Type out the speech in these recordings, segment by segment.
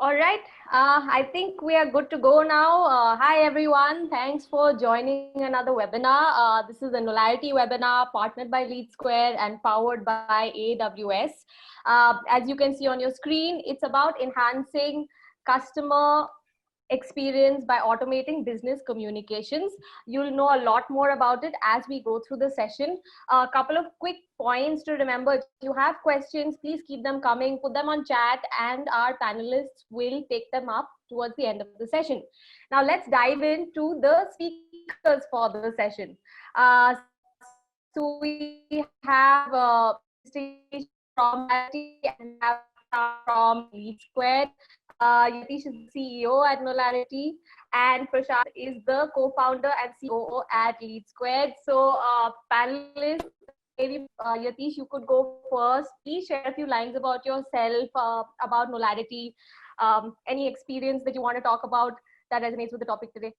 All right. I think we are good to go now. Hi, everyone. Thanks for joining another webinar. This is a Knowlarity webinar partnered by Leadsquared and powered by AWS. As you can see on your screen, it's about enhancing customer experience by automating business communications. You'll know a lot more about it as we go through the session. A couple of quick points to remember. If you have questions, please keep them coming, put them on chat, and our panelists will take them up towards the end of the session. Now let's dive into the speakers for the session. So we have Yatish from Knowlarity and we have from Leadsquared. Yatish is the CEO at Knowlarity, and Prashant is the co-founder and COO at Leadsquared. So, panelists, maybe Yatish, you could go first. Please share a few lines about yourself, about Knowlarity, any experience that you want to talk about that resonates with the topic today.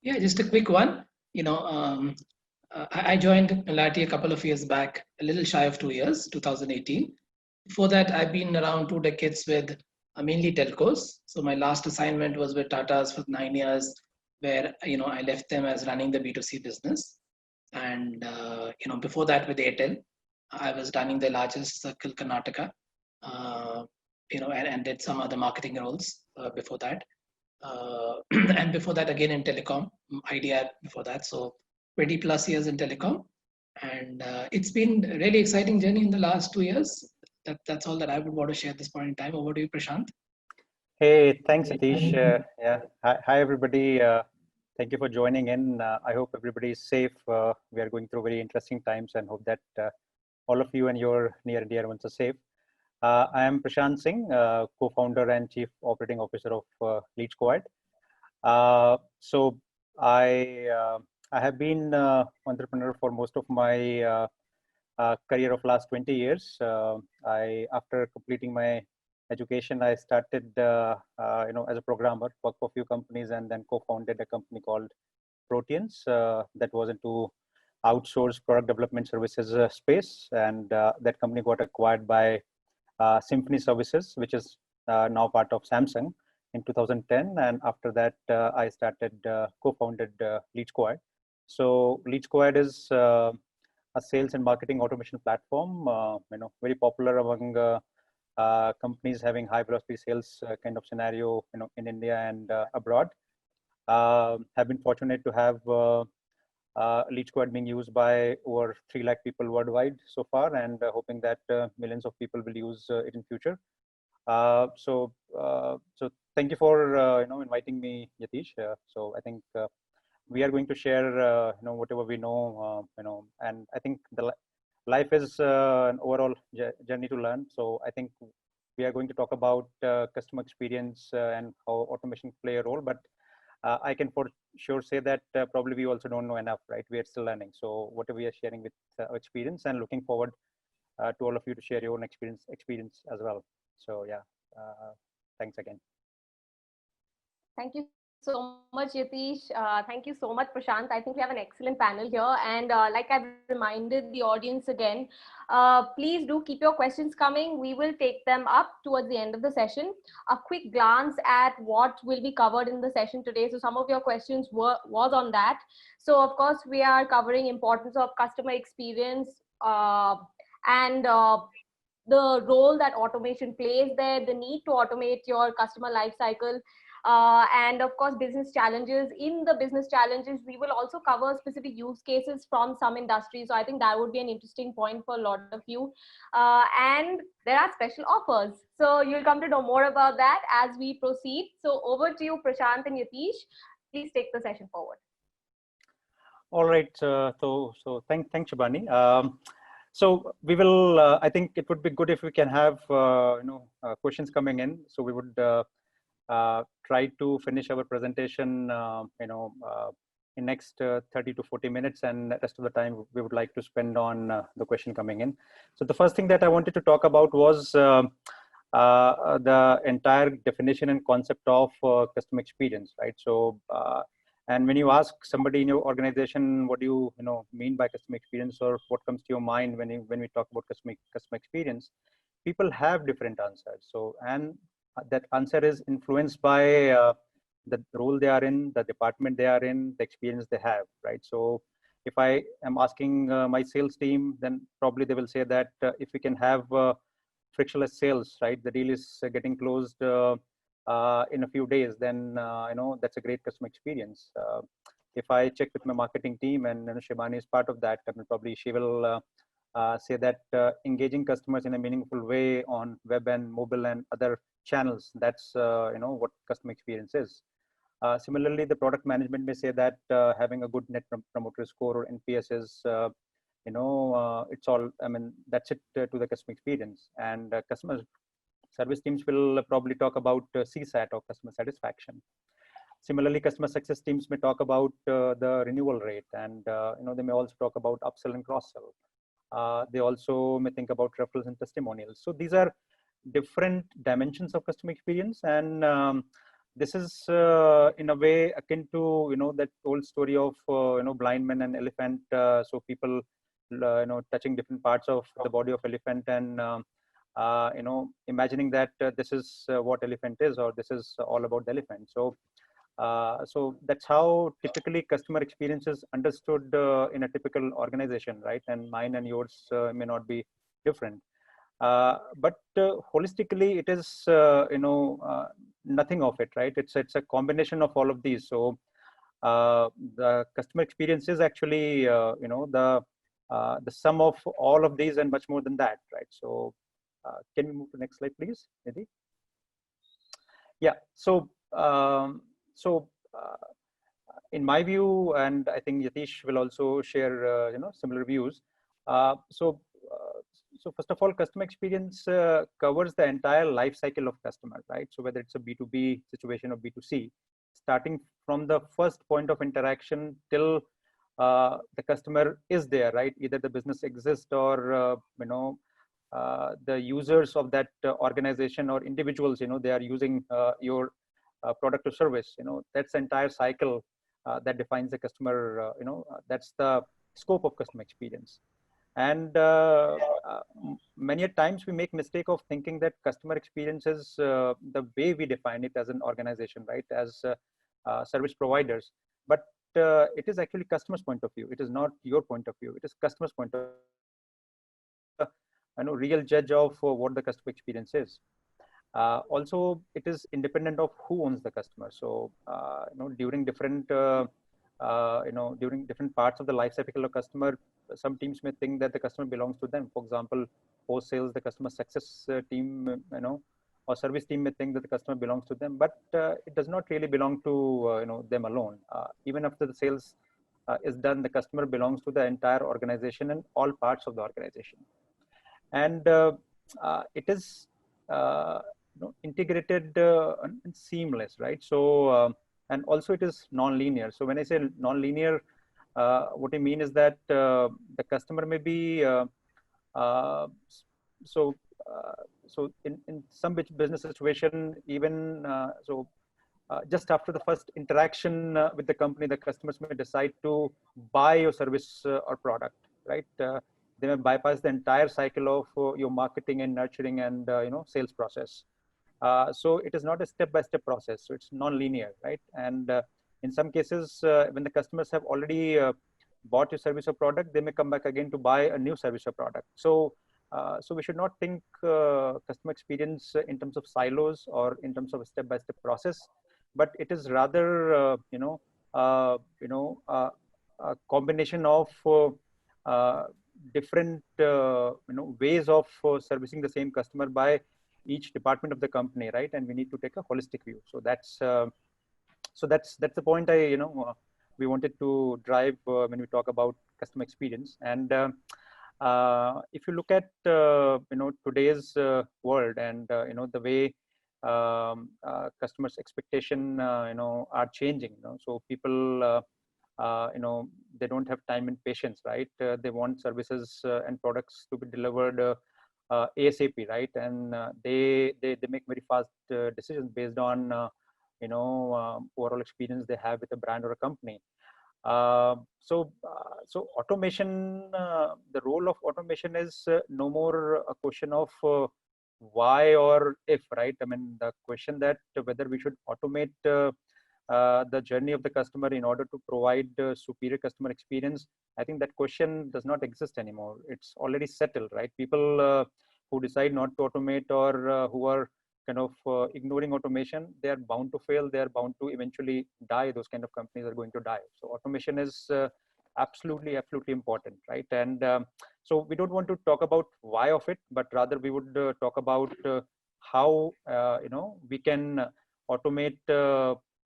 Yeah, just a quick one. I joined Knowlarity a couple of years back, a little shy of 2 years, 2018. Before that, I've been around 2 decades with mainly telcos. So my last assignment was with Tata's for 9 years, where I left them as running the B2C business. And before that with Airtel, I was running the largest circle Karnataka, and did some other marketing roles before that. And before that again in telecom, idea before that. So 20 plus years in telecom, and it's been a really exciting journey in the last 2 years. That's all that I would want to share at this point in time. Over to you, Prashant. Hey, thanks, Satish. Yeah, hi everybody. Thank you for joining in. I hope everybody is safe. We are going through very interesting times, and hope that all of you and your near and dear ones are safe. I am Prashant Singh, co-founder and chief operating officer of Leadsquared. So I have been entrepreneur for most of my career of last 20 years. After completing my education, I started as a programmer, worked for a few companies, and then co-founded a company called Proteans that was into outsourced product development services space, and that company got acquired by Symphony Services, which is now part of Samsung, in 2010. And after that, I started co-founded Leadsquared. So Leadsquared is a sales and marketing automation platform, very popular among companies having high velocity sales kind of scenario, in India and abroad. Have been fortunate to have Leadsquared being used by over 3 lakh people worldwide so far, and hoping that millions of people will use it in future. So thank you for inviting me, Yatish. So I think we are going to share whatever we know, and I think the life is an overall journey to learn. So I think we are going to talk about customer experience and how automation play a role, but I can for sure say that probably we also don't know enough, right? We are still learning. So whatever we are sharing with experience, and looking forward to all of you to share your own experience as well. So yeah, thanks again. Thank you so much, Yatish. Thank you so much, Prashant. I think we have an excellent panel here. And like I've reminded the audience again, please do keep your questions coming. We will take them up towards the end of the session. A quick glance at what will be covered in the session today. So some of your questions was on that. So of course, we are covering importance of customer experience and the role that automation plays there, the need to automate your customer lifecycle, and of course, business challenges. In the business challenges, we will also cover specific use cases from some industries. So I think that would be an interesting point for a lot of you. And there are special offers. So you'll come to know more about that as we proceed. So over to you, Prashant and Yatish. Please take the session forward. All right. So thanks, Shabani. So we will. I think it would be good if we can have questions coming in. So we would try to finish our presentation, in next 30 to 40 minutes, and the rest of the time we would like to spend on the question coming in. So the first thing that I wanted to talk about was the entire definition and concept of customer experience, right? So, and when you ask somebody in your organization, what do you mean by customer experience, or what comes to your mind when we talk about customer experience, people have different answers. So, and that answer is influenced by the role they are in, the department they are in, the experience they have, right? So if I am asking my sales team, then probably they will say that if we can have frictionless sales, right, the deal is getting closed in a few days, then that's a great customer experience. If I check with my marketing team, and Shivani is part of that, and probably she will say that engaging customers in a meaningful way on web and mobile and other channels, that's what customer experience is. Similarly, the product management may say that having a good net promoter score or NPS is it's all, I mean, that's it to the customer experience. And customer service teams will probably talk about CSAT, or customer satisfaction. Similarly, customer success teams may talk about the renewal rate, and they may also talk about upsell and cross-sell. They also may think about referrals and testimonials. So these are different dimensions of customer experience, and this is in a way akin to that old story of blind man and elephant. So people touching different parts of the body of elephant, and imagining that this is what elephant is, or this is all about the elephant. So that's how typically customer experience is understood in a typical organization, right? And mine and yours may not be different. But holistically, it is nothing of it, right? It's a combination of all of these. So the customer experience is actually the sum of all of these and much more than that, right? So can we move to the next slide, please, Nidhi? Yeah. So in my view, and I think Yatish will also share similar views. So first of all, customer experience covers the entire life cycle of customer, right? So whether it's a B2B situation or B2C, starting from the first point of interaction till the customer is there, right? Either the business exists, or the users of that organization or individuals, they are using your product or service. That's the entire cycle that defines the customer. That's the scope of customer experience. And many a times we make mistake of thinking that customer experience is the way we define it as an organization, right? As service providers, but it is actually customer's point of view. It is not your point of view. It is customer's point of view. Real judge of what the customer experience is. Also, it is independent of who owns the customer. So during different during different parts of the life cycle of customer, some teams may think that the customer belongs to them. For example, post sales, the customer success team, or service team may think that the customer belongs to them, but it does not really belong to them alone. Even after the sales is done, the customer belongs to the entire organization and all parts of the organization. And it is integrated and seamless, right? So and also it is non-linear. So when I say non-linear, what I mean is that the customer may be so in some business situation, even just after the first interaction with the company, the customers may decide to buy your service or product, right? They may bypass the entire cycle of your marketing and nurturing and sales process. So it is not a step-by-step process. So it's non-linear, right? And in some cases, when the customers have already bought your service or product, they may come back again to buy a new service or product. So so we should not think customer experience in terms of silos or in terms of a step-by-step process, but it is rather a combination of different ways of servicing the same customer by each department of the company, right? And we need to take a holistic view. So that's the point we wanted to drive when we talk about customer experience. And if you look at today's world, and the way customers' expectation are changing. So people they don't have time and patience, right? They want services and products to be delivered ASAP, right? And they make very fast decisions based on overall experience they have with a brand or a company. So automation, the role of automation is no more a question of why or if, right? I mean, the question that whether we should automate the journey of the customer in order to provide superior customer experience, I think that question does not exist anymore. It's already settled, right? People who decide not to automate or who are kind of ignoring automation, they are bound to fail. They are bound to eventually die. Those kind of companies are going to die. So automation is absolutely important, right? And so we don't want to talk about why of it, but rather we would talk about how we can automate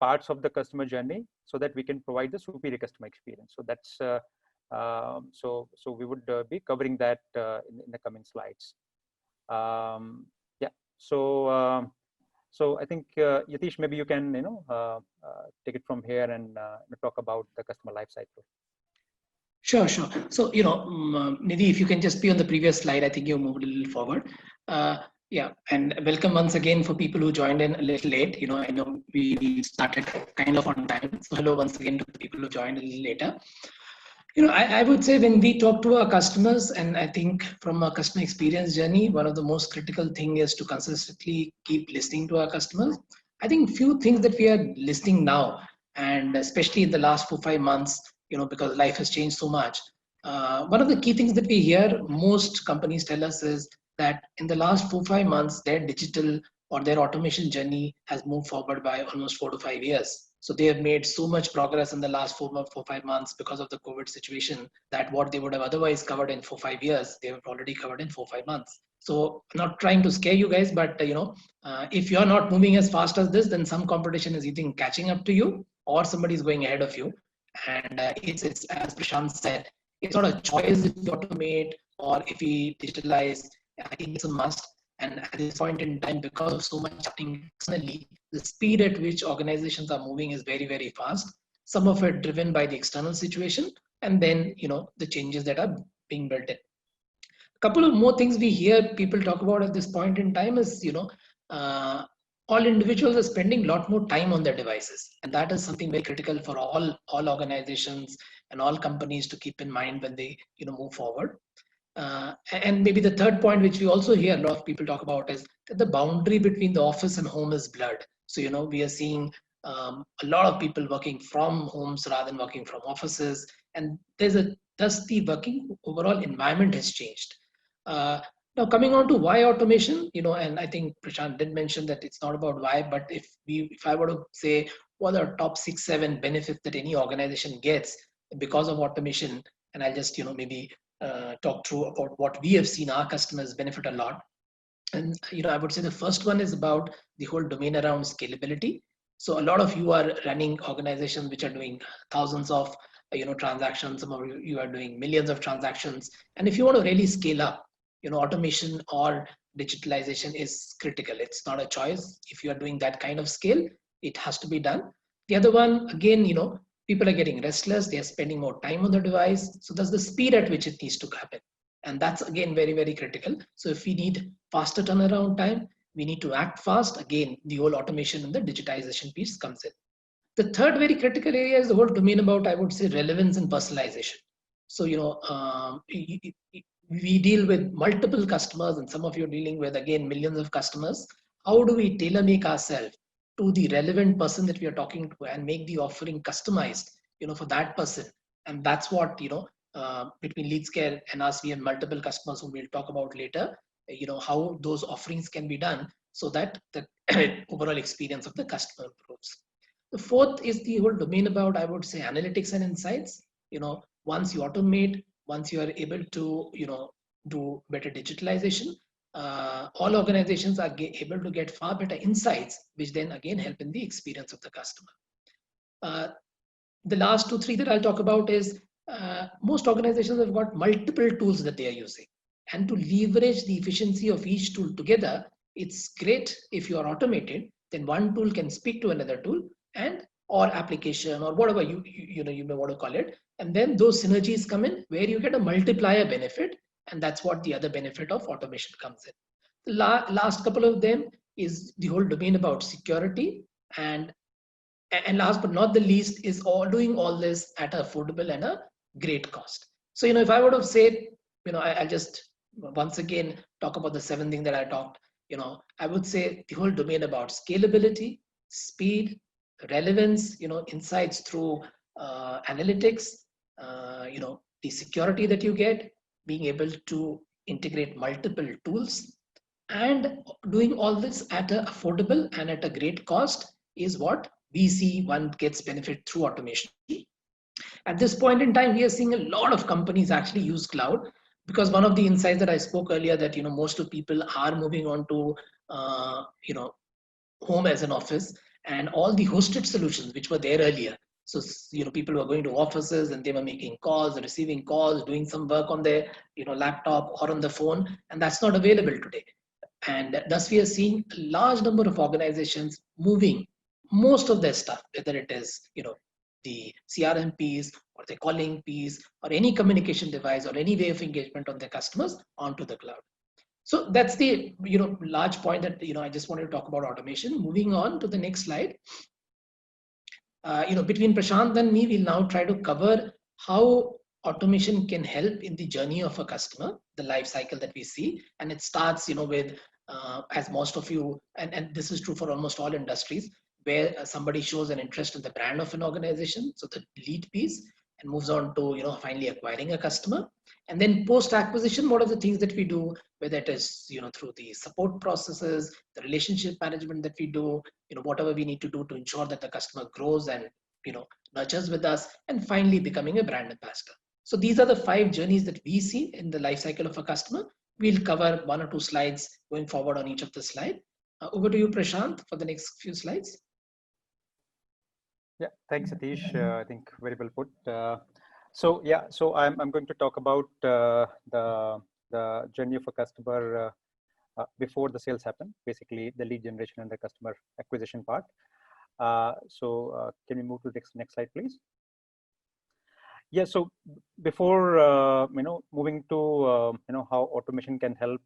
parts of the customer journey so that we can provide the superior customer experience. So that's so we would be covering that in the coming slides. Yeah. So so I think Yatish, maybe you can take it from here and talk about the customer life cycle. Sure. So, Nidhi, if you can just be on the previous slide, I think you moved a little forward. Yeah, and welcome once again for people who joined in a little late. I know we started kind of on time. So hello once again to the people who joined a little later. I would say when we talk to our customers, and I think from a customer experience journey, one of the most critical thing is to consistently keep listening to our customers. I think few things that we are listening now, and especially in the last 4-5 months, because life has changed so much. One of the key things that we hear most companies tell us is that in the last 4-5 months, their digital or their automation journey has moved forward by almost 4 to 5 years. So they have made so much progress in the last 4-5 months because of the COVID situation that what they would have otherwise covered in 4-5 years, they have already covered in 4-5 months. So I'm not trying to scare you guys, but if you're not moving as fast as this, then some competition is either catching up to you or somebody is going ahead of you. And it's as Prashant said, it's not a choice if you automate or if we digitalize. I think it's a must. And at this point in time, because of so much happening externally, the speed at which organizations are moving is very, very fast. Some of it driven by the external situation, and then the changes that are being built in. A couple of more things we hear people talk about at this point in time is all individuals are spending a lot more time on their devices, and that is something very critical for all organizations and all companies to keep in mind when they move forward. And maybe the third point, which we also hear a lot of people talk about, is that the boundary between the office and home is blurred. So we are seeing a lot of people working from homes rather than working from offices, and thus the working overall environment has changed. Now coming on to why automation, and I think Prashant did mention that it's not about why, but if I were to say what are top 6-7 benefits that any organization gets because of automation, and I'll just maybe talk through about what we have seen our customers benefit a lot. And I would say the first one is about the whole domain around scalability. So a lot of you are running organizations which are doing thousands of transactions. Some of you are doing millions of transactions, and if you want to really scale up, automation or digitalization is critical. It's not a choice. If you are doing that kind of scale, it has to be done. The other one, again, people are getting restless. They are spending more time on the device. So that's the speed at which it needs to happen. And that's again, very, very critical. So if we need faster turnaround time, we need to act fast. Again, the whole automation and the digitization piece comes in. The third very critical area is the whole domain about, I would say, relevance and personalization. So, we deal with multiple customers, and some of you are dealing with, again, millions of customers. How do we tailor make ourselves to the relevant person that we are talking to and make the offering customized, for that person? And that's what, between Leadsquared and us, we have multiple customers whom we'll talk about later, how those offerings can be done so that the overall experience of the customer improves. The fourth is the whole domain about, I would say, analytics and insights. Once you automate, once you are able to, do better digitalization, all organizations are able to get far better insights, which then again help in the experience of the customer. The last 2-3 that I'll talk about is most organizations have got multiple tools that they are using, and to leverage the efficiency of each tool together, it's great if you are automated. Then one tool can speak to another tool and or application or whatever you may want to call it, and then those synergies come in where you get a multiplier benefit, and that's what the other benefit of automation comes in. The last couple of them is the whole domain about security, and last but not the least is doing all this at an affordable and a great cost. So if I would have said, I'll just once again talk about the 7 things that I talked. I would say the whole domain about scalability, speed, relevance, insights through analytics, the security that you get, being able to integrate multiple tools, and doing all this at an affordable and at a great cost is what we see one gets benefit through automation. At this point in time, we are seeing a lot of companies actually use cloud, because one of the insights that I spoke earlier, that most of people are moving on to home as an office, and all the hosted solutions which were there earlier. So people were going to offices and they were making calls, receiving calls, doing some work on their laptop or on the phone, and that's not available today. And thus we are seeing a large number of organizations moving most of their stuff, whether it is the CRM piece or the calling piece or any communication device or any way of engagement on their customers, onto the cloud. So that's the large point that I just wanted to talk about automation. Moving on to the next slide. Between Prashant and me, we'll now try to cover how automation can help in the journey of a customer, the life cycle that we see. And it starts with as most of you, and this is true for almost all industries, where somebody shows an interest in the brand of an organization, so the lead piece, and moves on to finally acquiring a customer. And then post acquisition, what are the things that we do, whether it is through the support processes, the relationship management that we do, whatever we need to do to ensure that the customer grows and nurtures with us, and finally becoming a brand ambassador. So these are the 5 journeys that we see in the life cycle of a customer. We'll cover 1 or 2 slides going forward on each of the slide. Over to you, Prashant, for the next few slides. Yeah, thanks, Satish. I think very well put. So I'm going to talk about the journey of a customer before the sales happen, basically the lead generation and the customer acquisition part. Can we move to the next slide, please? Yeah, so before moving to how automation can help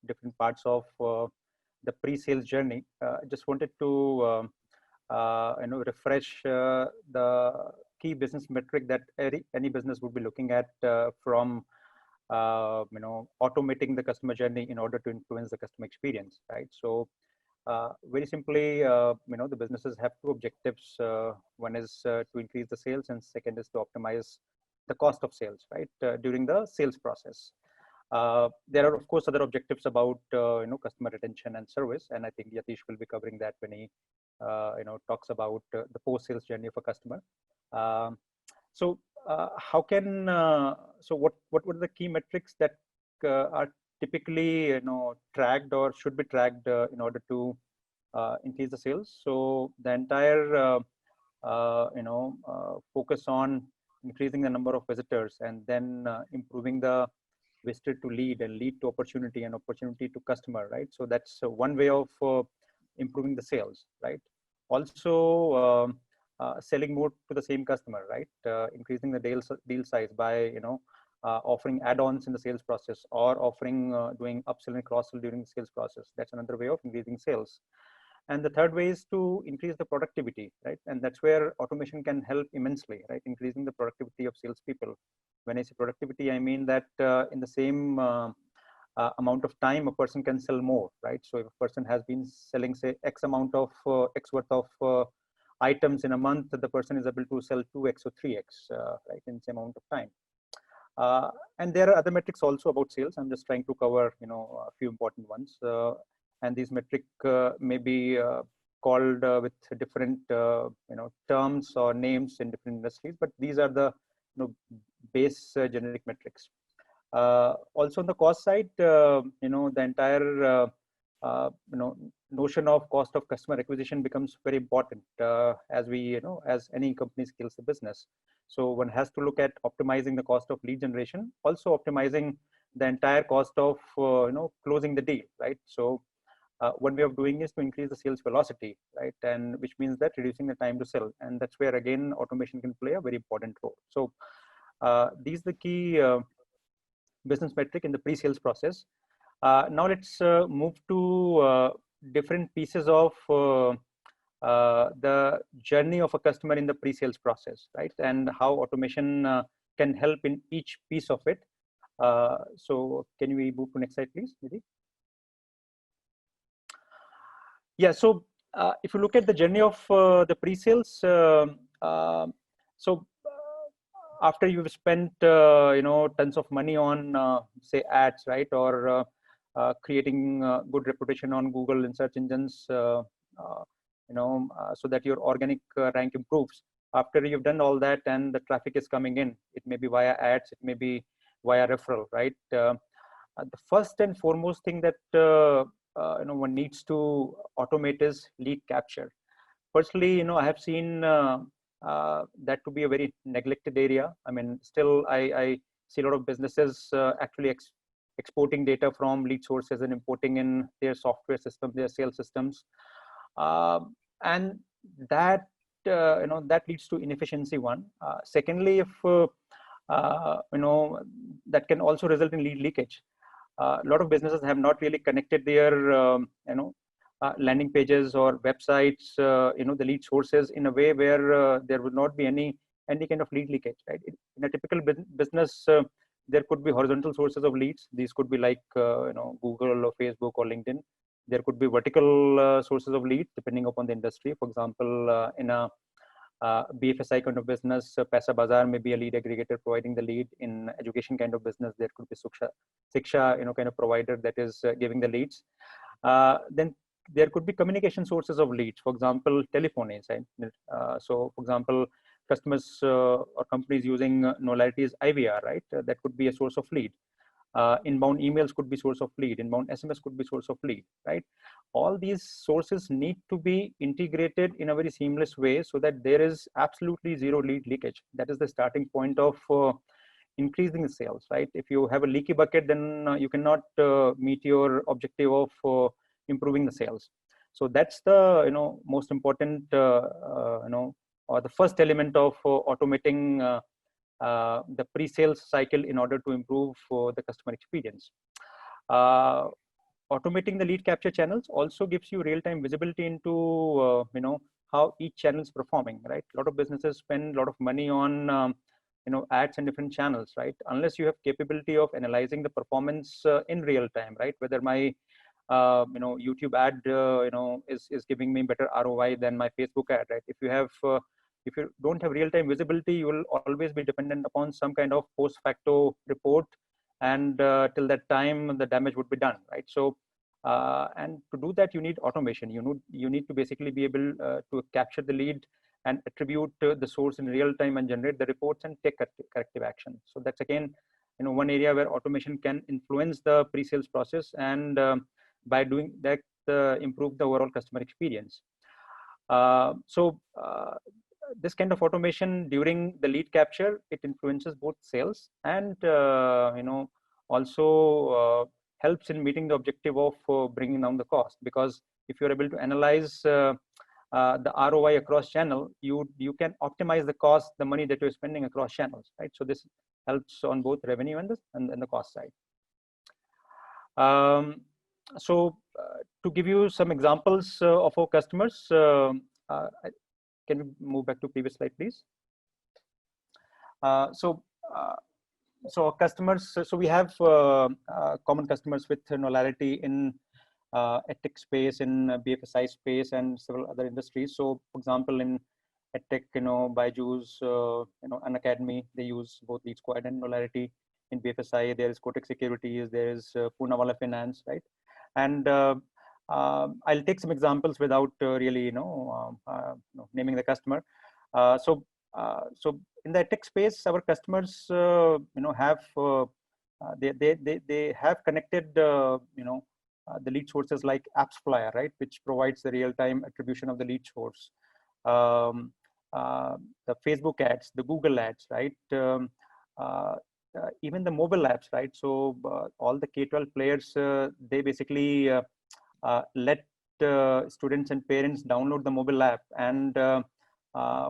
different parts of the pre-sales journey, I just wanted to refresh the key business metric that any business would be looking at from automating the customer journey in order to influence the customer experience, right? So very simply, the businesses have 2 objectives. One is to increase the sales, and second is to optimize the cost of sales, right, during the sales process. There are, of course, other objectives about customer retention and service, and I think Yatish will be covering that when he talks about the post-sales journey of a customer. What were the key metrics that are typically tracked or should be tracked in order to increase the sales? So the entire focus on increasing the number of visitors, and then improving the visitor to lead, and lead to opportunity, and opportunity to customer, right? So that's one way of improving the sales, right? Also selling more to the same customer, right? Increasing the deal size by offering add-ons in the sales process, or offering doing upsell and cross-sell during the sales process. That's another way of increasing sales. And the third way is to increase the productivity, right? And that's where automation can help immensely, right? Increasing the productivity of salespeople. When I say productivity, I mean that in the same amount of time, a person can sell more, right? So if a person has been selling, say, X amount of X worth of items in a month, the person is able to sell 2X or 3X, right, in the same amount of time. And there are other metrics also about sales. I'm just trying to cover, a few important ones. And these metrics may be called with different, terms or names in different industries, but these are the, base generic metrics. Also on the cost side, the entire, notion of cost of customer acquisition becomes very important as we, as any company scales the business. So one has to look at optimizing the cost of lead generation, also optimizing the entire cost of, closing the deal, right? So one way of doing is to increase the sales velocity, right? And which means that reducing the time to sell. And that's where, again, automation can play a very important role. So these are the key business metric in the pre-sales process. Now let's move to different pieces of the journey of a customer in the pre-sales process, right? And how automation can help in each piece of it. So can we move to next slide, please, Nidhi? Yeah, so if you look at the journey of the pre-sales, after you've spent tons of money on say ads, right, or creating good reputation on Google and search engines, so that your organic rank improves. After you've done all that and the traffic is coming in, it may be via ads, it may be via referral, right? The first and foremost thing that one needs to automate is lead capture. Personally, I have seen that to be a very neglected area. I mean, still I see a lot of businesses actually exporting data from lead sources and importing in their software systems, their sales systems, and that that leads to inefficiency. One. Secondly, if that can also result in lead leakage. A lot of businesses have not really connected their landing pages or websites, the lead sources in a way where there would not be any kind of lead leakage, right? In a typical business, there could be horizontal sources of leads. These could be like Google or Facebook or LinkedIn. There could be vertical sources of leads depending upon the industry. For example, in a BFSI kind of business, Paisa Bazaar may be a lead aggregator providing the lead. In education kind of business, there could be Shiksha, kind of provider that is giving the leads. Then there could be communication sources of leads. For example, telephones. Right? So, for example, customers or companies using Knowlarity's IVR, right? That could be a source of lead. Inbound emails could be source of lead. Inbound SMS could be source of lead, right? All these sources need to be integrated in a very seamless way so that there is absolutely zero lead leakage. That is the starting point of increasing the sales, right? If you have a leaky bucket, then you cannot meet your objective of improving the sales. So that's the most important or the first element of automating the pre-sales cycle in order to improve the customer experience. Automating the lead capture channels also gives you real-time visibility into how each channel is performing, right? A lot of businesses spend a lot of money on ads and different channels, right? Unless you have capability of analyzing the performance in real time, right? Whether my YouTube ad is giving me better ROI than my Facebook ad, right? If you don't have real-time visibility, you will always be dependent upon some kind of post-facto report, and till that time the damage would be done, right? So and to do that you need automation. You need to basically be able to capture the lead and attribute the source in real time and generate the reports and take corrective action. So that's again one area where automation can influence the pre-sales process, and by doing that improve the overall customer experience. This kind of automation during the lead capture, it influences both sales and also helps in meeting the objective of bringing down the cost, because if you're able to analyze the ROI across channel, you can optimize the cost, the money that you're spending across channels, right? So this helps on both revenue and the cost side. To give you some examples of our customers, can we move back to previous slide, please? So our customers, so we have common customers with Knowlarity in EdTech space, in BFSI space, and several other industries. So, for example, in EdTech, Byju's, an academy, they use both Leadsquared and Knowlarity. In BFSI, there is Kotak Securities, there is Poonawalla Finance, right? And I'll take some examples without really, naming the customer. So in the tech space, our customers, have they have connected, the lead sources like AppsFlyer, right, which provides the real-time attribution of the lead source. The Facebook ads, the Google ads, right? Even the mobile apps, right? So all the K-12 players, they basically let students and parents download the mobile app, and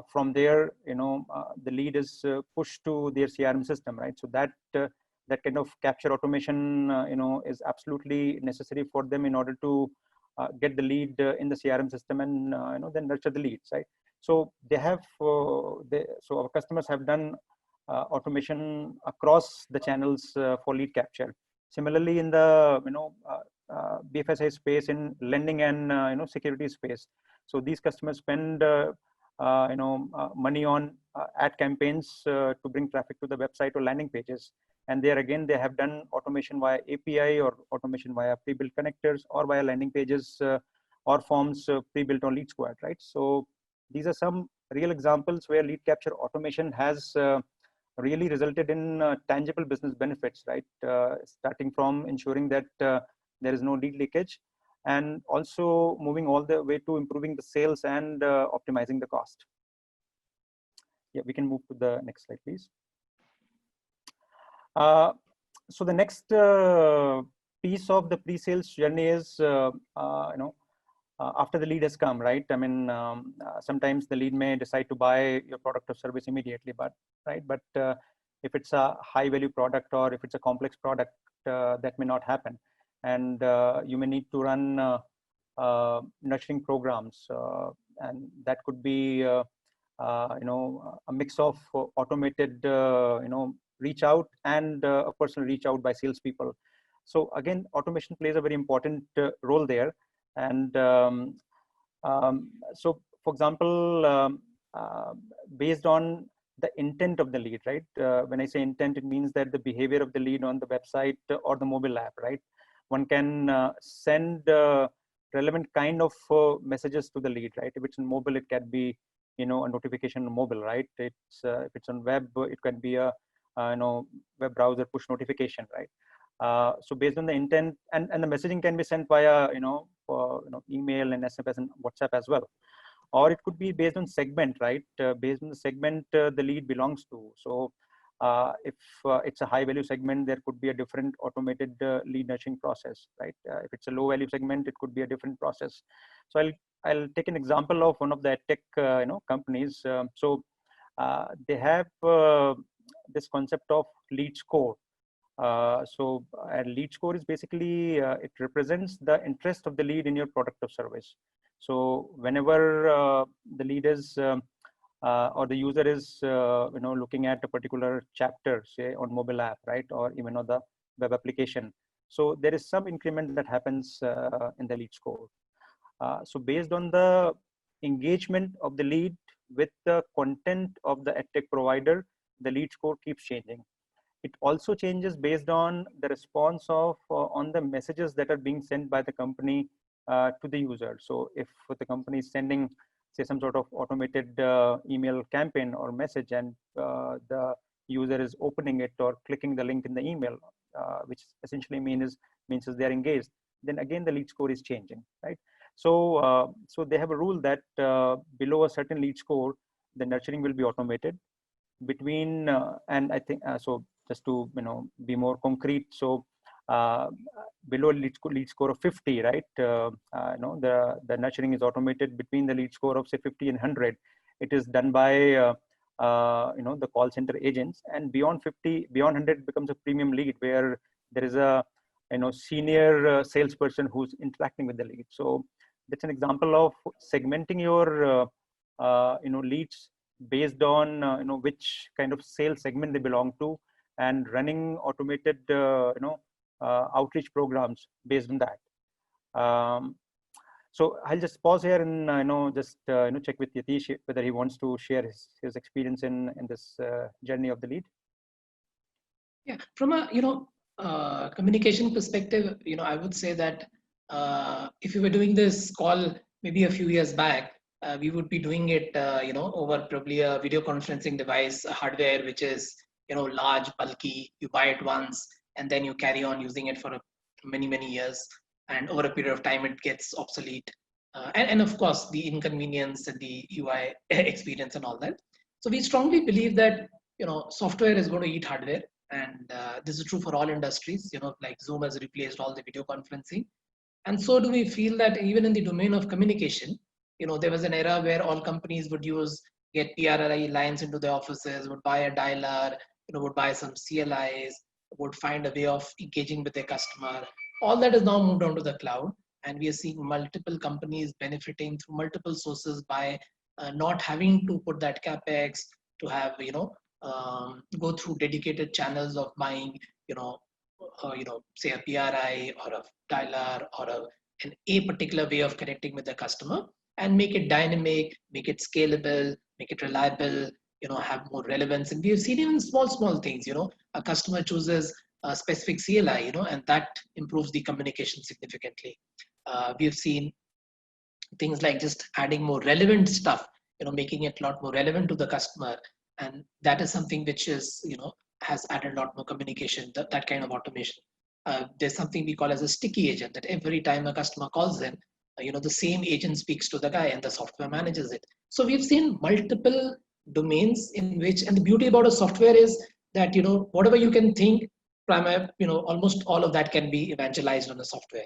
from there, the lead is pushed to their CRM system, right? So that that kind of capture automation, is absolutely necessary for them in order to get the lead in the CRM system and then nurture the leads, right? So they have, so our customers have done automation across the channels for lead capture. Similarly, in the BFSI space in lending and security space. So these customers spend money on ad campaigns to bring traffic to the website or landing pages. And there again, they have done automation via API or automation via pre-built connectors or via landing pages or forms pre-built on Leadsquared, right? So these are some real examples where lead capture automation has really resulted in tangible business benefits, right? Starting from ensuring that there is no lead leakage, and also moving all the way to improving the sales and optimizing the cost. Yeah, we can move to the next slide, please. So the next piece of the pre-sales journey is, after the lead has come, right? I mean, sometimes the lead may decide to buy your product or service immediately, but if it's a high-value product or if it's a complex product, that may not happen, and you may need to run nurturing programs, and that could be a mix of automated reach out and a personal reach out by salespeople. So again, automation plays a very important role there. And so, for example, based on the intent of the lead, right? When I say intent, it means that the behavior of the lead on the website or the mobile app, right? One can send relevant kind of messages to the lead, right? If it's on mobile, it can be, a notification on mobile, right? It's if it's on web, it can be a web browser push notification, right? So based on the intent, and the messaging can be sent via email and SMS and WhatsApp as well, or it could be based on segment, right? Based on the segment the lead belongs to. So if it's a high value segment, there could be a different automated lead nurturing process, right? If it's a low value segment, it could be a different process. So I'll take an example of one of the tech companies. So they have this concept of lead score. So a lead score is basically it represents the interest of the lead in your product or service. So whenever the lead is or the user is looking at a particular chapter, say on mobile app, right, or even on the web application, so there is some increment that happens in the lead score. So based on the engagement of the lead with the content of the edtech provider, the lead score keeps changing. It also changes based on the response of on the messages that are being sent by the company to the user. So if the company is sending, say, some sort of automated email campaign or message, and the user is opening it or clicking the link in the email, which essentially means they are engaged, then again the lead score is changing, right? So so they have a rule that below a certain lead score, the nurturing will be automated. Between and I think so, just to be more concrete, so below lead score of 50, right? The nurturing is automated. Between the lead score of say 50 and 100, it is done by the call center agents, and beyond 50, beyond 100, it becomes a premium lead where there is a senior salesperson who's interacting with the lead. So that's an example of segmenting your leads based on which kind of sales segment they belong to, and running automated outreach programs based on that. So I'll just pause here and just check with Yatish whether he wants to share his experience in this journey of the lead. Yeah, from a communication perspective, I would say that if you were doing this call maybe a few years back, we would be doing it over probably a video conferencing device, a hardware which is large, bulky. You buy it once and then you carry on using it for many years, and over a period of time it gets obsolete, and of course the inconvenience and the UI experience and all that. So we strongly believe that software is going to eat hardware, and this is true for all industries. Like Zoom has replaced all the video conferencing, and so do we feel that even in the domain of communication, there was an era where all companies would get PRI lines into their offices, would buy a dialer, would buy some CLIs, would find a way of engaging with their customer. All that is now moved onto the cloud, and we are seeing multiple companies benefiting through multiple sources by not having to put that capex, to have go through dedicated channels of buying say a PRI or a dialer or a particular way of connecting with the customer, and make it dynamic, make it scalable, make it reliable, have more relevance. And we've seen even small things, a customer chooses a specific CLI, and that improves the communication significantly. We've seen things like just adding more relevant stuff, making it a lot more relevant to the customer. And that is something which is, has added a lot more communication, that kind of automation. There's something we call as a sticky agent, that every time a customer calls in, the same agent speaks to the guy and the software manages it. So we've seen multiple domains in which, and the beauty about a software is that, whatever you can think, almost all of that can be evangelized on a software.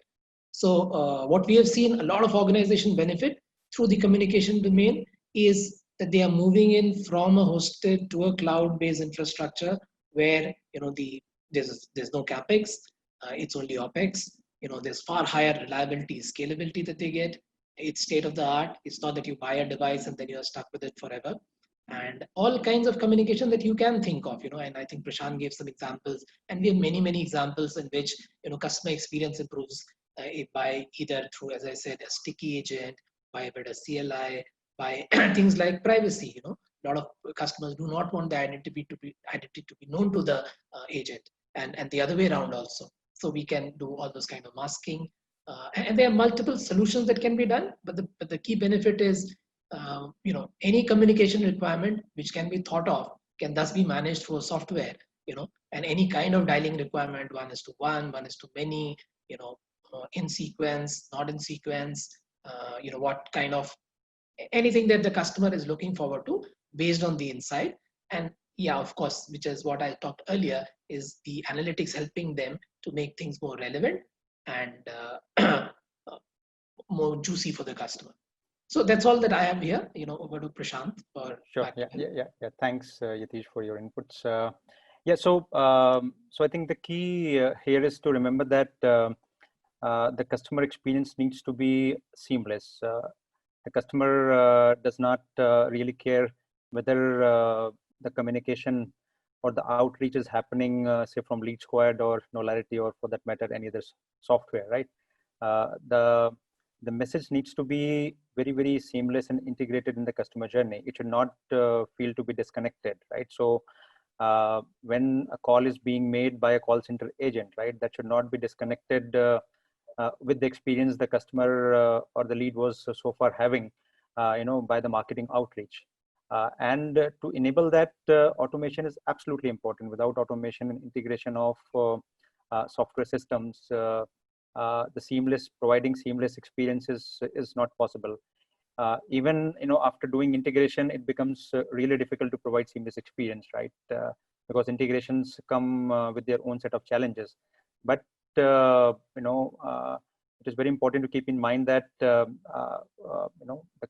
So what we have seen a lot of organizations benefit through the communication domain is that they are moving in from a hosted to a cloud-based infrastructure where there's no capex, it's only opex. There's far higher reliability, scalability that they get. It's state of the art. It's not that you buy a device and then you're stuck with it forever. And all kinds of communication that you can think of, and I think Prashant gave some examples, and we have many examples in which customer experience improves by either through, as I said, a sticky agent, by a better CLI, by things like privacy. A lot of customers do not want the identity to be known to the agent, and the other way around also. So we can do all those kind of masking, and there are multiple solutions that can be done. But the key benefit is, any communication requirement which can be thought of can thus be managed through a software. And any kind of dialing requirement, 1:1, 1:many, in sequence, not in sequence, what kind of anything that the customer is looking forward to based on the insight. And yeah, of course, which is what I talked earlier, is the analytics helping them to make things more relevant and more juicy for the customer. So that's all that I have here. Over to Prashant for sure. Yeah. Thanks, Yatish, for your inputs. So I think the key here is to remember that the customer experience needs to be seamless. The customer does not really care whether the communication or the outreach is happening, say, from Leadsquared or Knowlarity, or for that matter, any other software, right? The message needs to be very seamless and integrated in the customer journey. It should not feel to be disconnected, right? So when a call is being made by a call center agent, right, that should not be disconnected with the experience the customer or the lead was so far having, by the marketing outreach. And to enable that, automation is absolutely important. Without automation and integration of software systems, providing seamless experiences is not possible. Even after doing integration, it becomes really difficult to provide seamless experience, right? Because integrations come with their own set of challenges. But it is very important to keep in mind that the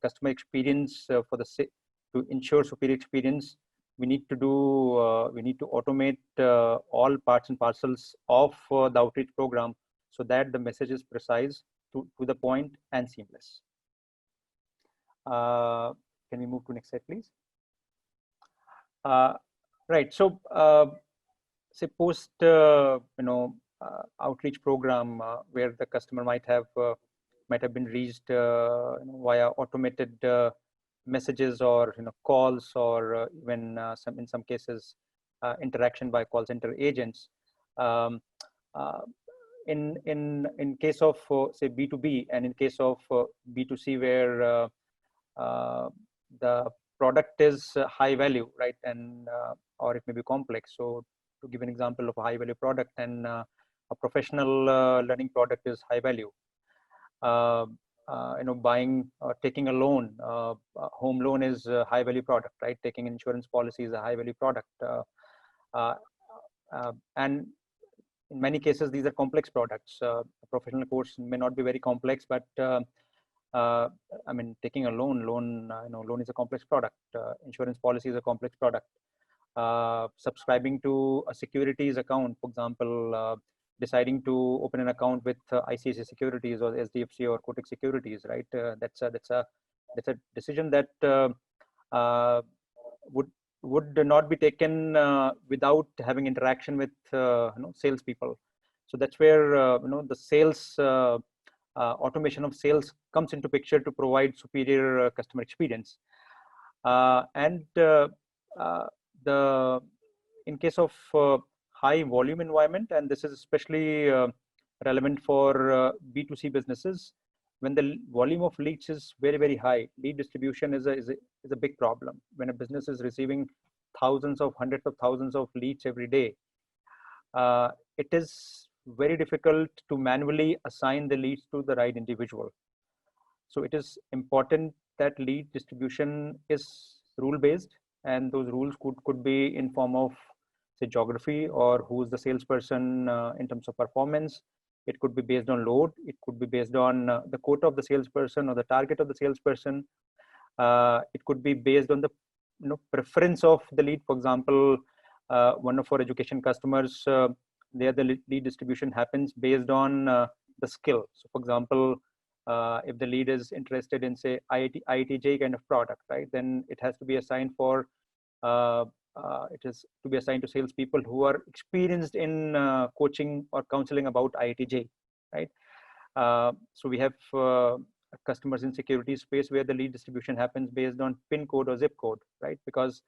customer experience, to ensure superior experience, we need to automate all parts and parcels of the outreach program, so that the message is precise, to the point, and seamless. Can we move to next slide, please? Right. So, say post outreach program where the customer might have been reached via automated messages, or calls, or even in some cases interaction by call center agents. In case of say B2B, and in case of B2C, where the product is high value, right, and or it may be complex. So to give an example of a high value product, and a professional learning product is high value. Taking a loan, home loan is a high value product, right? Taking insurance policy is a high value product. And in many cases, these are complex products. A professional course may not be very complex, but taking a loan is a complex product. Insurance policy is a complex product. Subscribing to a securities account, for example, deciding to open an account with ICICI Securities or SDFC or Kotak Securities, right? That's a decision that would not be taken without having interaction with salespeople. So that's where the sales automation of sales comes into picture to provide superior customer experience. And in case of high volume environment, and this is especially relevant for B2C businesses, when the volume of leads is very, very high, lead distribution is a big problem. When a business is receiving thousands of hundreds of thousands of leads every day, it is very difficult to manually assign the leads to the right individual. So it is important that lead distribution is rule-based, and those rules could be in form of, say, geography, or who's the salesperson in terms of performance. It could be based on load. It could be based on the quota of the salesperson or the target of the salesperson. It could be based on the preference of the lead. For example, one of our education customers, there the lead distribution happens based on the skill. So, for example, if the lead is interested in, say, IITJ kind of product, right, then it has to be assigned for it is to be assigned to salespeople who are experienced in coaching or counseling about IITJ, right? So we have customers in security space where the lead distribution happens based on PIN code or zip code, right? Because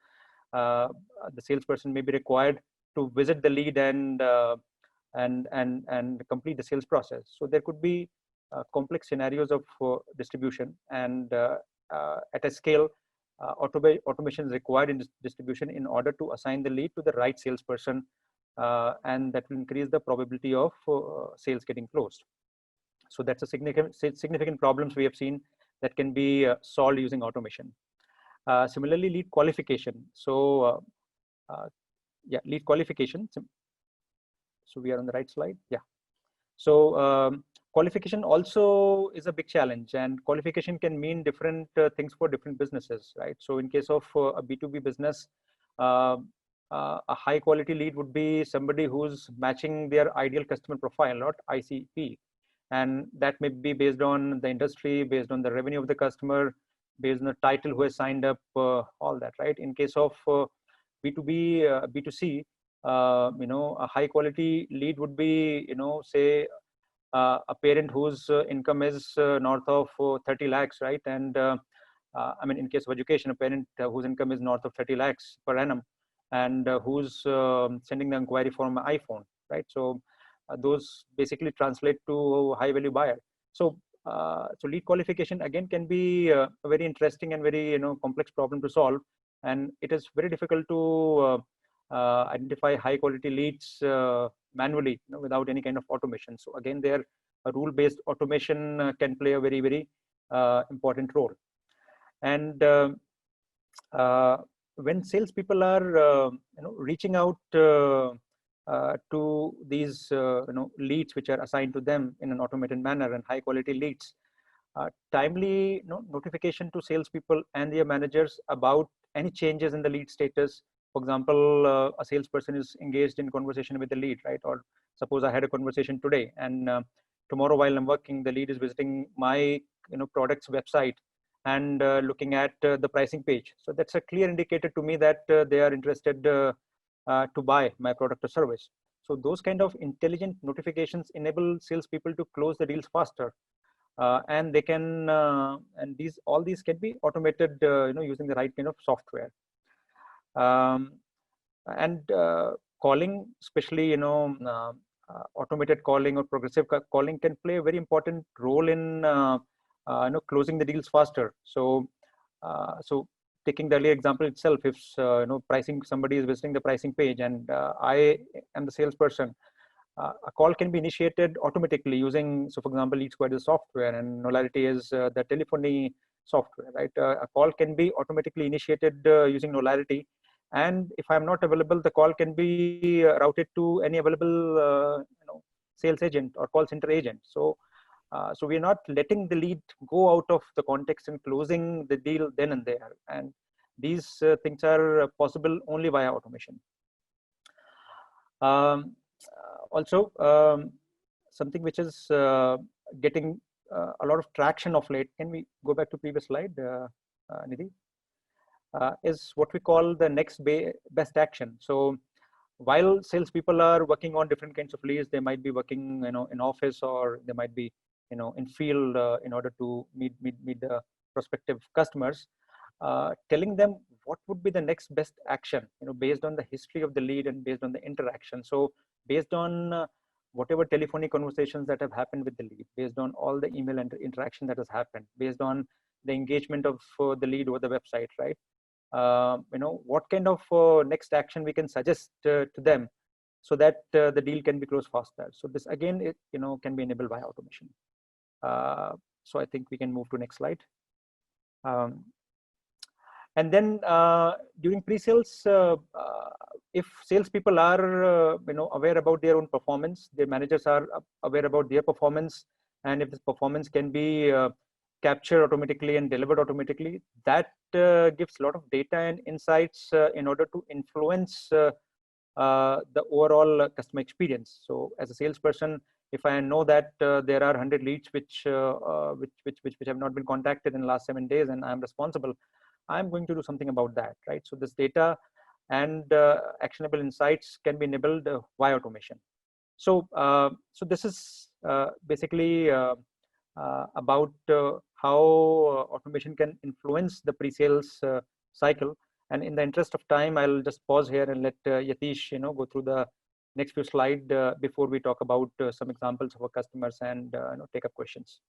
the salesperson may be required to visit the lead and complete the sales process. So there could be complex scenarios of distribution, and at a scale, automation is required in distribution in order to assign the lead to the right salesperson, and that will increase the probability of sales getting closed. So that's a significant problems we have seen that can be solved using automation. Similarly, lead qualification. So yeah, lead qualification. So we are on the right slide. Yeah. So qualification also is a big challenge, and qualification can mean different things for different businesses, right? So in case of a B2B business, a high quality lead would be somebody who's matching their ideal customer profile, not ICP. And that may be based on the industry, based on the revenue of the customer, based on the title who has signed up, all that, right? In case of B2B, B2C, a high quality lead would be, say, a parent whose income is north of 30 lakhs, right? And I mean, in case of education, a parent whose income is north of 30 lakhs per annum, and who's sending the inquiry from an iPhone, right? So those basically translate to high value buyer. So so lead qualification again can be a very interesting and very complex problem to solve, and it is very difficult to identify high quality leads manually, without any kind of automation. So again, there a rule-based automation can play a very, very important role. And when salespeople are reaching out to these leads which are assigned to them in an automated manner and high quality leads, timely notification to salespeople and their managers about any changes in the lead status. For example, a salesperson is engaged in conversation with the lead, right? Or suppose I had a conversation today, and tomorrow while I'm working, the lead is visiting my product's website and looking at the pricing page. So that's a clear indicator to me that they are interested to buy my product or service. So those kind of intelligent notifications enable salespeople to close the deals faster, and they can and all these can be automated, using the right kind of software. And calling, especially automated calling or progressive calling, can play a very important role in closing the deals faster. So so taking the earlier example itself, if pricing, somebody is visiting the pricing page and I am the salesperson, a call can be initiated automatically using, so for example, Leadsquared is software and Knowlarity is the telephony software, right? A call can be automatically initiated using Knowlarity, and if I'm not available, the call can be routed to any available sales agent or call center agent. So so we're not letting the lead go out of the context and closing the deal then and there, and these things are possible only via automation. Also, something which is getting a lot of traction of late, can we go back to previous slide, Nidhi? Is what we call the next best action. So while salespeople are working on different kinds of leads, they might be working, in office, or they might be, in field in order to meet the prospective customers. Telling them what would be the next best action, based on the history of the lead and based on the interaction. So based on whatever telephonic conversations that have happened with the lead, based on all the email interaction that has happened, based on the engagement of the lead over the website, right? What kind of next action we can suggest to them so that the deal can be closed faster. So this again, it can be enabled by automation. So I think we can move to next slide. And then during pre-sales, if salespeople are aware about their own performance, their managers are aware about their performance, and if this performance can be captured automatically and delivered automatically, that gives a lot of data and insights in order to influence the overall customer experience. So as a salesperson, if I know that there are 100 leads which have not been contacted in the last 7 days, and I'm responsible, I'm going to do something about that, right? So this data and actionable insights can be enabled via automation. So so this is basically about how automation can influence the pre-sales cycle. And in the interest of time, I'll just pause here and let Yatish go through the next few slides before we talk about some examples of our customers and take up questions.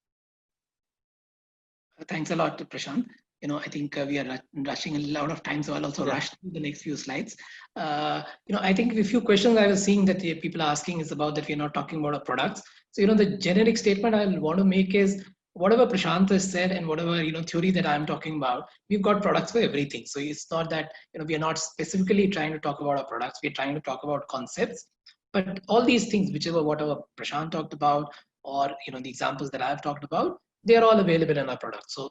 Thanks a lot, Prashant. I think we are rushing a lot of time, so I'll also rush through the next few slides. I think a few questions I was seeing that people are asking is about that we're not talking about our products. So, the generic statement I want to make is whatever Prashant has said and whatever, theory that I'm talking about, we've got products for everything. So it's not that, we are not specifically trying to talk about our products. We're trying to talk about concepts, but all these things, whatever Prashant talked about, or, the examples that I've talked about, they're all available in our product. So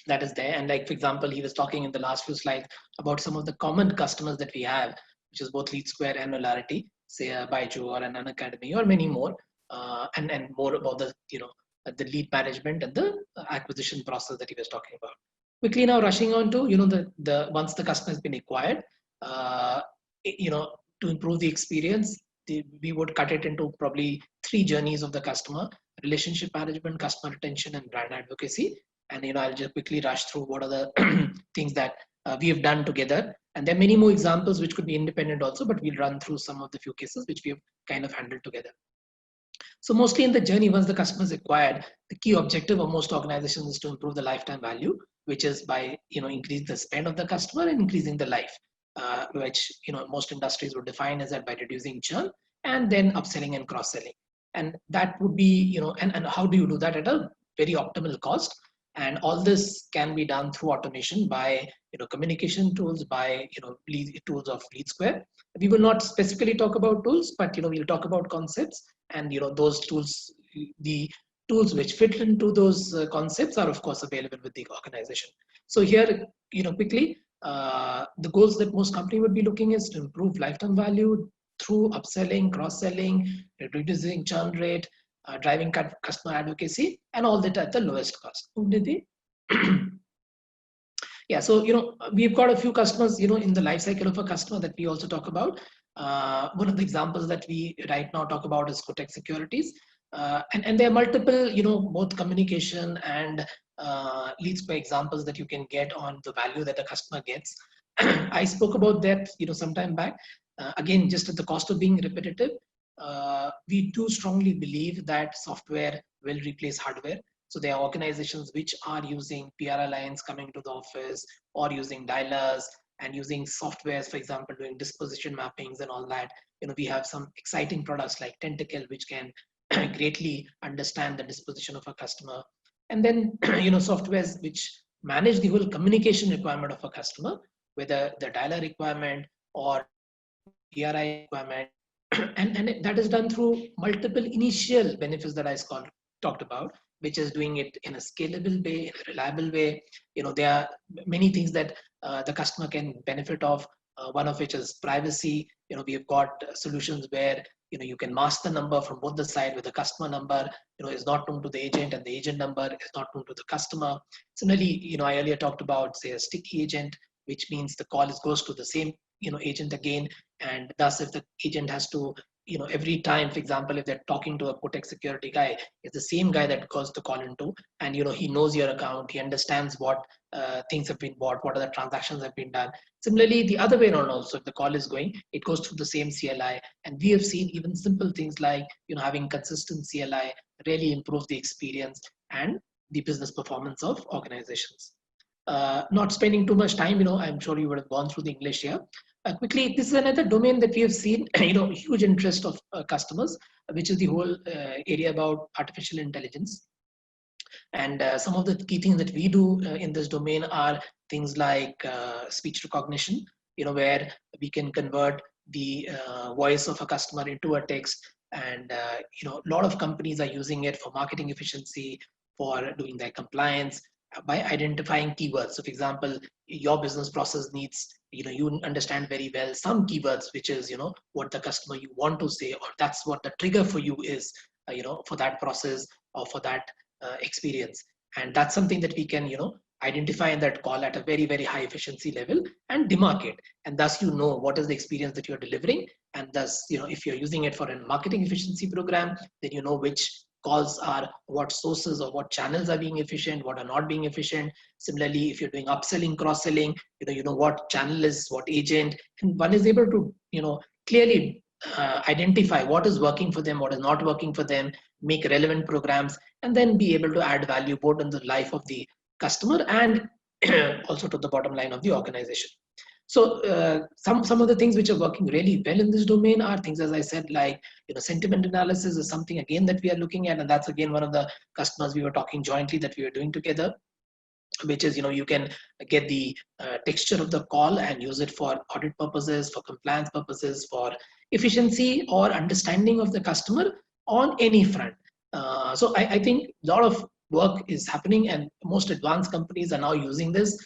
that is there. And like, for example, he was talking in the last few slides about some of the common customers that we have, which is both Leadsquared and Knowlarity, say a Byju or an Academy or many more, and more about the, the lead management and the acquisition process that he was talking about. Quickly now rushing on to, the once the customer has been acquired, to improve the experience, we would cut it into probably 3 journeys of the customer: relationship management, customer retention, and brand advocacy. And I'll just quickly rush through what are the things that we have done together. And there are many more examples which could be independent also, but we'll run through some of the few cases which we have kind of handled together. So mostly in the journey, once the customer is acquired, the key objective of most organizations is to improve the lifetime value, which is by increasing the spend of the customer and increasing the life, which most industries would define as that by reducing churn and then upselling and cross-selling. And that would be and how do you do that at a very optimal cost? And all this can be done through automation by communication tools, by tools of Leadsquared. We will not specifically talk about tools, but we'll talk about concepts, and those tools, the tools which fit into those concepts are of course available with the organization. So here, quickly, the goals that most companies would be looking is to improve lifetime value through upselling, cross-selling, reducing churn rate, driving customer advocacy, and all that at the lowest cost. Yeah, so we've got a few customers in the life cycle of a customer that we also talk about. One of the examples that we right now talk about is Kotak Securities, and there are multiple both communication and Leadsquared examples that you can get on the value that a customer gets. I spoke about that some time back. Again, just at the cost of being repetitive, we do strongly believe that software will replace hardware. So there are organizations which are using PR lines coming to the office, or using dialers and using softwares, for example, doing disposition mappings and all that. We have some exciting products like Tentacle, which can greatly understand the disposition of a customer. And then, softwares which manage the whole communication requirement of a customer, whether the dialer requirement or PRI requirement. And that is done through multiple initial benefits that I talked about, which is doing it in a scalable way, in a reliable way. There are many things that the customer can benefit of, one of which is privacy. We have got solutions where you can mask the number from both the side, where the customer number is not known to the agent and the agent number is not known to the customer. Similarly, I earlier talked about, say, a sticky agent, which means the call goes to the same agent again, And thus, if the agent has to, every time, for example, if they're talking to a Kotak security guy, it's the same guy that goes to call into, and he knows your account, he understands what things have been bought, what are the transactions have been done. Similarly, the other way around also, if the call is going, it goes through the same CLI, and we have seen even simple things like having consistent CLI really improve the experience and the business performance of organizations. Not spending too much time, I'm sure you would have gone through the English here. Quickly, this is another domain that we have seen, huge interest of customers, which is the whole area about artificial intelligence. And some of the key things that we do in this domain are things like speech recognition, where we can convert the voice of a customer into a text. And a lot of companies are using it for marketing efficiency, for doing their compliance, by identifying keywords. So for example, your business process needs, you understand very well some keywords, which is, what the customer you want to say, or that's what the trigger for you is, for that process or for that experience. And that's something that we can, identify in that call at a very, very high efficiency level and demarcate. And thus, what is the experience that you're delivering. And thus, if you're using it for a marketing efficiency program, then you know which calls are, what sources or what channels are being efficient, what are not being efficient. Similarly, if you're doing upselling, cross-selling, you know what channel is what agent, and one is able to, clearly identify what is working for them, what is not working for them, make relevant programs, and then be able to add value both in the life of the customer and also to the bottom line of the organization. So some of the things which are working really well in this domain are things, as I said, like sentiment analysis is something again that we are looking at, and that's again one of the customers we were talking jointly that we were doing together, which is you can get the texture of the call and use it for audit purposes, for compliance purposes, for efficiency or understanding of the customer on any front. So I think a lot of work is happening, and most advanced companies are now using this.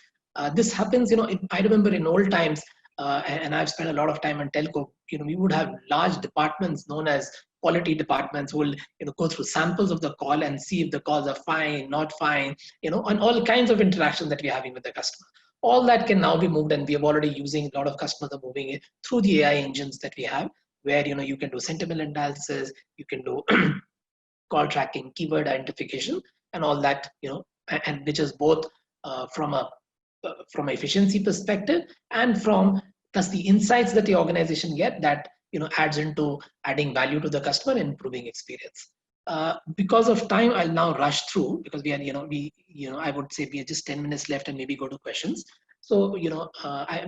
This happens, I remember in old times, and I've spent a lot of time in telco, we would have large departments known as quality departments who will go through samples of the call and see if the calls are fine, not fine, on all kinds of interactions that we're having with the customer. All that can now be moved, and we are already using, a lot of customers are moving it through the AI engines that we have, where you can do sentiment analysis, you can do call tracking, keyword identification, and all that, and which is both from an efficiency perspective and from thus the insights that the organization get that adds into adding value to the customer and improving experience. Because of time, I'll now rush through because we are, I would say we are just 10 minutes left and maybe go to questions. So,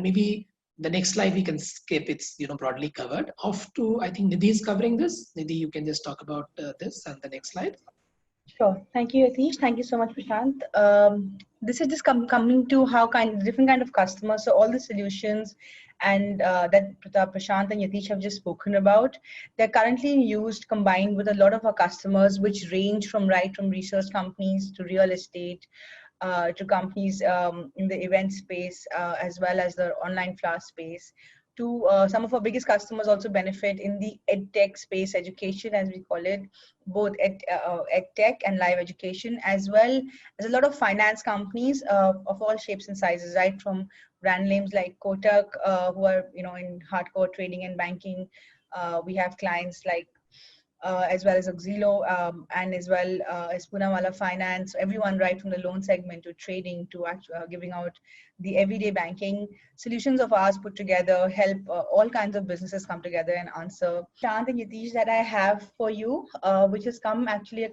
maybe the next slide we can skip. It's, broadly covered. Off to, I think Nidhi is covering this. Nidhi, you can just talk about this and the next slide. Sure. Thank you, Yatish. Thank you so much, Prashant. This is just coming to how different kind of customers. So all the solutions and that Prashant and Yatish have just spoken about, they're currently used combined with a lot of our customers, which range from research companies to real estate, to companies in the event space, as well as the online class space. To some of our biggest customers also benefit in the edtech space, education as we call it, both edtech and live education, as well as a lot of finance companies of all shapes and sizes, right from brand names like Kotak, who are in hardcore trading and banking. We have clients like as well as Auxilo, and as well as Poonawalla Finance, everyone right from the loan segment to trading to giving out the everyday banking solutions of ours put together, help all kinds of businesses come together and answer. Shant and Yatish, that I have for you, which has come actually,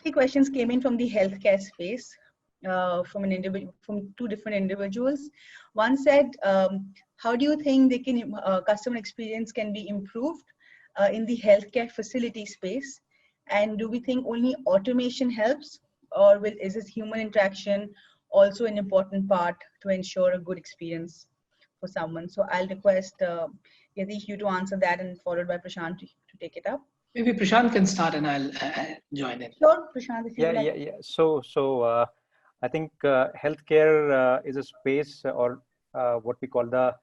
3 questions came in from the healthcare space, from 2 different individuals. One said, how do you think they can customer experience can be improved in the healthcare facility space, and do we think only automation helps, or is this human interaction also an important part to ensure a good experience for someone? So I'll request Yatish you to answer that, and followed by Prashant to take it up. Maybe Prashant can start and I'll join in. Sure, Prashant, if you like. Yeah. So I think healthcare is a space, or what we call the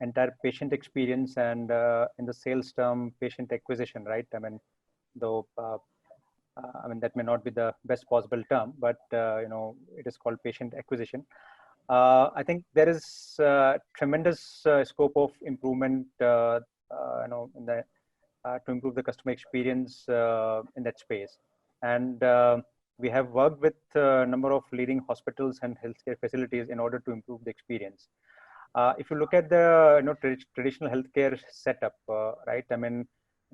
entire patient experience, and in the sales term, patient acquisition, right? I mean, though that may not be the best possible term, but it is called patient acquisition. I think there is tremendous scope of improvement, in the to improve the customer experience in that space. And we have worked with a number of leading hospitals and healthcare facilities in order to improve the experience. If you look at the traditional healthcare setup, right? I mean,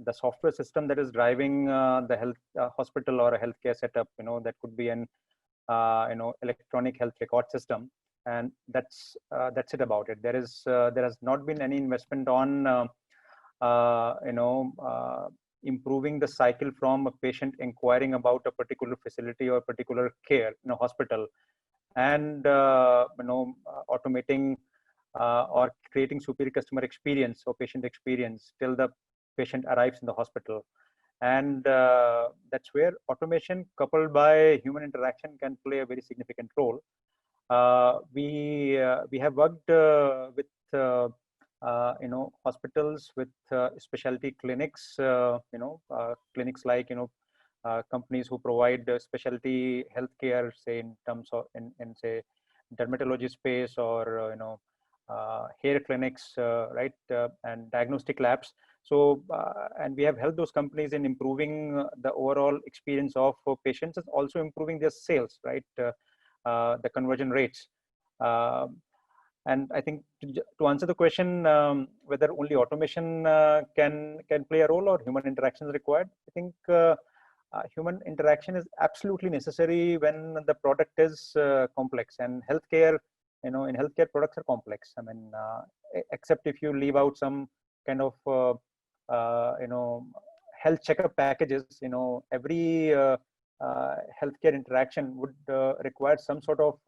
the software system that is driving the health hospital or a healthcare setup, that could be an electronic health record system, and that's it about it. There has not been any investment on improving the cycle from a patient inquiring about a particular facility or particular care in a hospital, and automating or creating superior customer experience or patient experience till the patient arrives in the hospital. And that's where automation coupled by human interaction can play a very significant role. We have worked with hospitals, with specialty clinics, clinics like companies who provide specialty healthcare, say in terms of in say dermatology space, or hair clinics, right, and diagnostic labs. So and we have helped those companies in improving the overall experience of patients, and also improving their sales, right, the conversion rates. And I think to answer the question, whether only automation can play a role or human interaction is required, I think human interaction is absolutely necessary when the product is complex. And healthcare, in healthcare, products are complex. I mean, except if you leave out some kind of health checkup packages, every healthcare interaction would require some sort of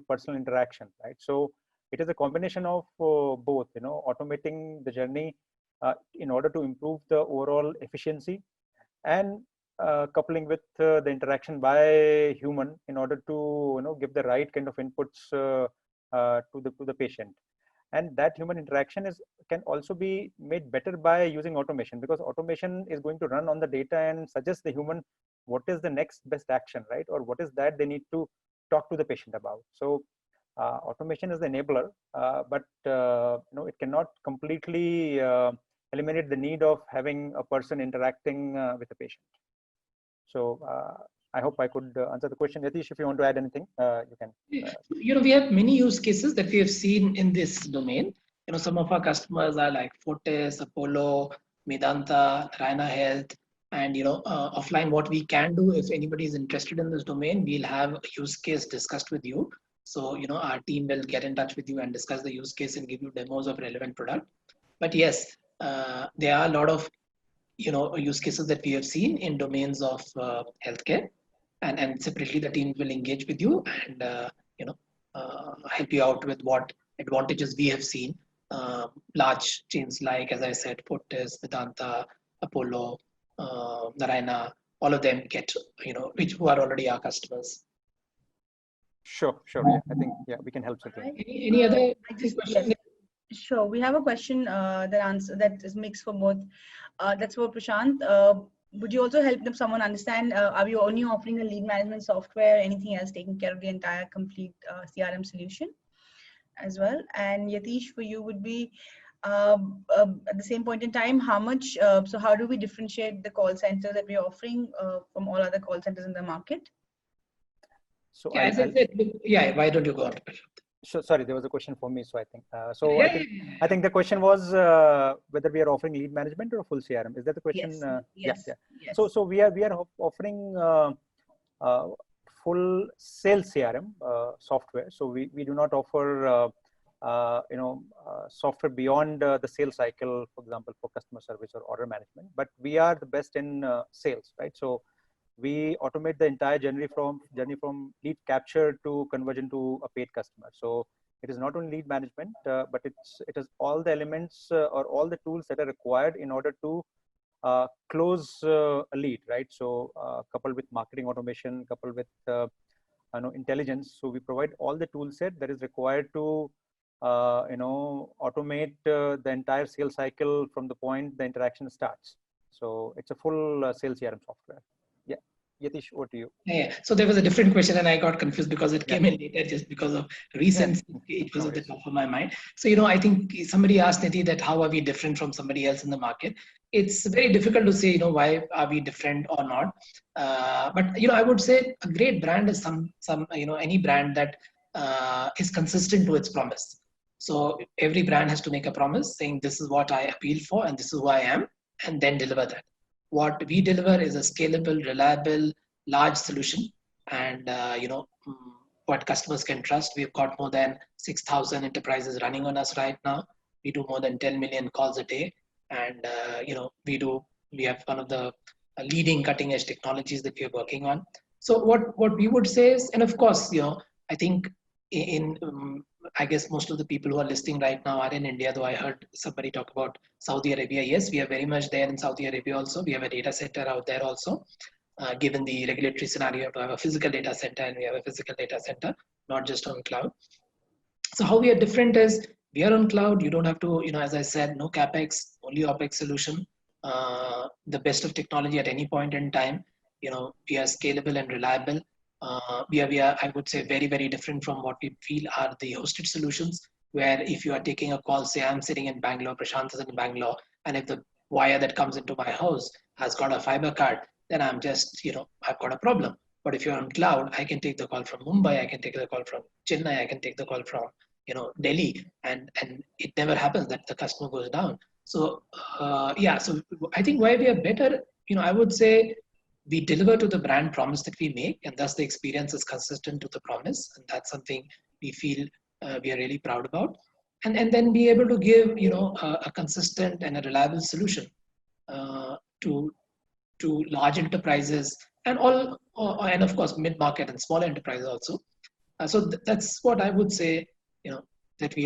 personal interaction, right? So it is a combination of both, automating the journey in order to improve the overall efficiency, and coupling with the interaction by human in order to give the right kind of inputs to the patient. And that human interaction can also be made better by using automation, because automation is going to run on the data and suggest the human what is the next best action, right, or what is that they need to talk to the patient about. So automation is the enabler, but it cannot completely eliminate the need of having a person interacting with the patient. So I hope I could answer the question. Yatish, if you want to add anything, you can. We have many use cases that we have seen in this domain. Some of our customers are like Fortis, Apollo, Medanta, Narayana Health. And offline, what we can do, if anybody is interested in this domain, we'll have a use case discussed with you. So our team will get in touch with you and discuss the use case and give you demos of relevant product. But yes, there are a lot of use cases that we have seen in domains of healthcare, and separately the team will engage with you and help you out with what advantages we have seen. Large chains like, as I said, Fortis, Vedanta, Apollo, Narayana, all of them get, who are already our customers. Sure. Yeah, I think, yeah, we can help certainly. Any other questions? Yes. Sure, we have a question that is mixed for both. That's for Prashant. Would you also help someone understand, are you only offering a lead management software, anything else taking care of the entire complete CRM solution as well? And Yatish, for you would be, at the same point in time, how much, so how do we differentiate the call center that we're offering from all other call centers in the market? So yeah, as I said, yeah, why don't you go on? Sure, sorry, there was a question for me, so I think. I think the question was whether we are offering lead management or full CRM. Is that the question? Yes. Yeah. Yes. So we are offering full sales CRM software. So we do not offer software beyond the sales cycle, for example, for customer service or order management. But we are the best in sales, right? So we automate the entire journey from lead capture to conversion to a paid customer. So it is not only lead management, but it is all the elements or all the tools that are required in order to close a lead, right? So coupled with marketing automation, coupled with intelligence. So we provide all the tool set that is required to automate the entire sales cycle from the point the interaction starts. So it's a full sales CRM software. Yeah. Yatish, over to you. Yeah. So there was a different question and I got confused because it came in later just because of reasons. It was No at the worries. top of my mind. So, you know, I think somebody asked Nidhi that how are we different from somebody else in the market? It's very difficult to say, you know, why are we different or not? But, you know, I would say a great brand is you know, any brand that is consistent to its promise. So every brand has to make a promise saying this is what I appeal for and this is who I am, and then deliver that. What we deliver is a scalable, reliable, large solution, and what customers can trust. We've got more than 6,000 enterprises running on us right now. We do more than 10 million calls a day, and we have one of the leading cutting edge technologies that we are working on. So what we would say is, and of course, you know, I think I guess most of the people who are listening right now are in India, though I heard somebody talk about Saudi Arabia. Yes, we are very much there in Saudi Arabia also. We have a data center out there also. Given the regulatory scenario, you have to have a physical data center, and we have a physical data center, not just on cloud. So how we are different is we are on cloud. You don't have to, you know, as I said, no CapEx, only OpEx solution, the best of technology at any point in time. You know, we are scalable and reliable. We are, I would say, very, very different from what we feel are the hosted solutions, where if you are taking a call, say I'm sitting in Bangalore, Prashant is in Bangalore, and if the wire that comes into my house has got a fiber card, then I'm just, you know, I've got a problem. But if you're on cloud, I can take the call from Mumbai, I can take the call from Chennai, I can take the call from, you know, Delhi, and it never happens that the customer goes down. So yeah, so I think why we are better, you know, I would say we deliver to the brand promise that we make, and thus the experience is consistent to the promise, and that's something we feel we are really proud about. And then be able to give, you know, a consistent and a reliable solution to large enterprises and and of course mid-market and small enterprises also. So that's what I would say, you know, that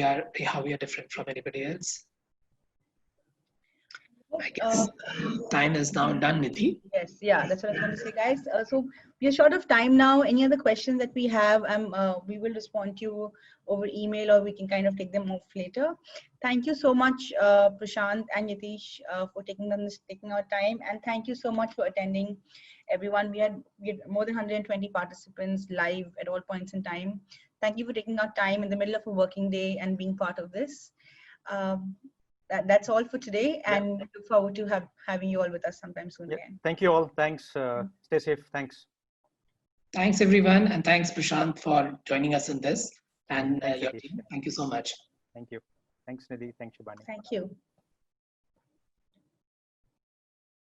how we are different from anybody else. I guess time is now done, Nidhi. Yes, yeah, that's what I was going to say, guys. So we are short of time now. Any other questions that we have, we will respond to you over email, or we can kind of take them off later. Thank you so much, Prashant and Yatish, for taking our time, and thank you so much for attending, everyone. We had more than 120 participants live at all points in time. Thank you for taking our time in the middle of a working day and being part of this. That's all for today, and look forward to having you all with us sometime soon again. Thank you all. Thanks. Stay safe. Thanks. Thanks everyone, and thanks Prashant for joining us in this, and Thanks, your team. Thank you so much. Thank you. Thanks, Nidhi. Thanks, Shubhani. Thank you.